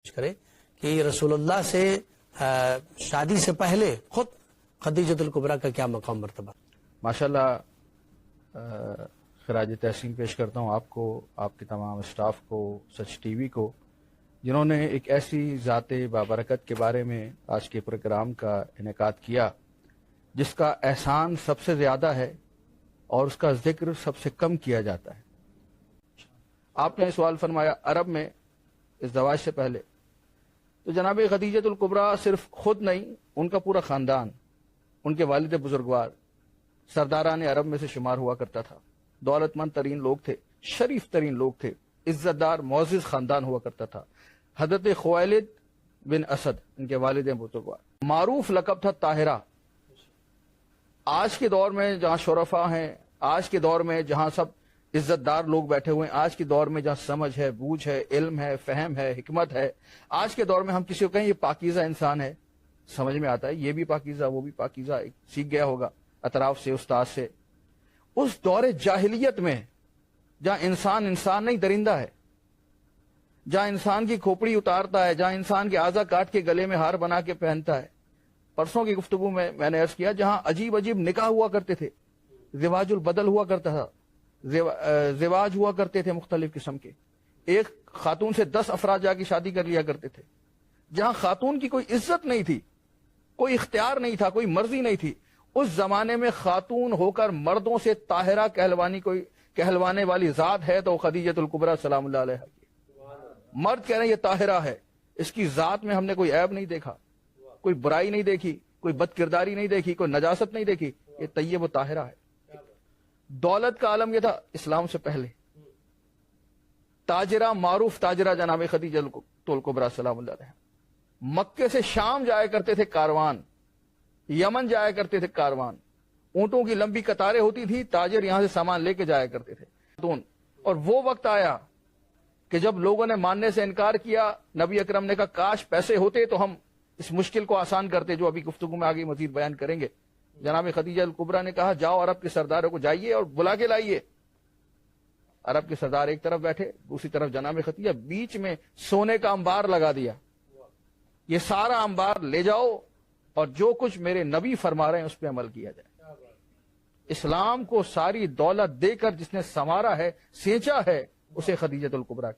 کرے کہ رسول اللہ سے شادی سے پہلے خود خدیجۃ الکبریٰ کا کیا مقام مرتبہ؟ ماشاءاللہ خراج تحسین پیش کرتا ہوں آپ کو، آپ کے تمام اسٹاف کو، سچ ٹی وی کو، جنہوں نے ایک ایسی ذات بابرکت کے بارے میں آج کے پروگرام کا انعقاد کیا جس کا احسان سب سے زیادہ ہے اور اس کا ذکر سب سے کم کیا جاتا ہے۔ آپ نے سوال فرمایا عرب میں اس زواج سے پہلے، تو جناب خدیجۃ الکبریٰ صرف خود نہیں، ان کا پورا خاندان، ان کے والد بزرگوار سرداران عرب میں سے شمار ہوا کرتا تھا، دولت مند ترین لوگ تھے، شریف ترین لوگ تھے، عزت دار معزز خاندان ہوا کرتا تھا۔ حضرت خویلد بن اسد ان کے والد بزرگوار، معروف لقب تھا طاہرہ۔ آج کے دور میں جہاں شرفا ہیں، آج کے دور میں جہاں سب عزت دار لوگ بیٹھے ہوئے ہیں، آج کے دور میں جہاں سمجھ ہے، بوجھ ہے، علم ہے، فہم ہے، حکمت ہے، آج کے دور میں ہم کسی کو کہیں یہ پاکیزہ انسان ہے، سمجھ میں آتا ہے یہ بھی پاکیزہ وہ بھی پاکیزہ، سیکھ گیا ہوگا اطراف سے، استاد سے۔ اس دور جاہلیت میں جہاں انسان نہیں درندہ ہے، جہاں انسان کی کھوپڑی اتارتا ہے، جہاں انسان کے اعضا کاٹ کے گلے میں ہار بنا کے پہنتا ہے، پرسوں کی گفتگو میں نے عرض کیا جہاں عجیب عجیب نکاح ہوا کرتے تھے، زواج البدل ہوا کرتا تھا، زواج ہوا کرتے تھے مختلف قسم کے، ایک خاتون سے 10 افراد جا کے شادی کر لیا کرتے تھے، جہاں خاتون کی کوئی عزت نہیں تھی، کوئی اختیار نہیں تھا، کوئی مرضی نہیں تھی۔ اس زمانے میں خاتون ہو کر مردوں سے طاہرہ کہلوانے والی ذات ہے تو خدیجۃ الکبریٰ سلام اللہ علیہا کی۔ مرد کہہ رہے ہیں یہ طاہرہ ہے، اس کی ذات میں ہم نے کوئی عیب نہیں دیکھا، کوئی برائی نہیں دیکھی، کوئی بد کرداری نہیں دیکھی، کوئی نجاست نہیں دیکھی، یہ طیب و طاہرہ ہے۔ دولت کا عالم یہ تھا اسلام سے پہلے، تاجرہ، معروف تاجرہ جناب خدیجۃ الکبریٰ سلام اللہ علیہا، مکے سے شام جایا کرتے تھے کاروان، یمن جایا کرتے تھے کاروان، اونٹوں کی لمبی قطاریں ہوتی تھی، تاجر یہاں سے سامان لے کے جایا کرتے تھے۔ اور وہ وقت آیا کہ جب لوگوں نے ماننے سے انکار کیا، نبی اکرم نے کہا کاش پیسے ہوتے تو ہم اس مشکل کو آسان کرتے، جو ابھی گفتگو میں آگے مزید بیان کریں گے۔ جناب خدیجہ الکبریٰ نے کہا جاؤ عرب کے سرداروں کو جائیے اور بلا کے لائیے۔ عرب کے سردار ایک طرف بیٹھے، دوسری طرف جناب خدیجہ، بیچ میں سونے کا انبار لگا دیا، یہ سارا انبار لے جاؤ اور جو کچھ میرے نبی فرما رہے ہیں اس پہ عمل کیا جائے۔ اسلام کو ساری دولت دے کر جس نے سنوارا ہے، سینچا ہے، اسے خدیجۃ الکبریٰ کہتے ہیں۔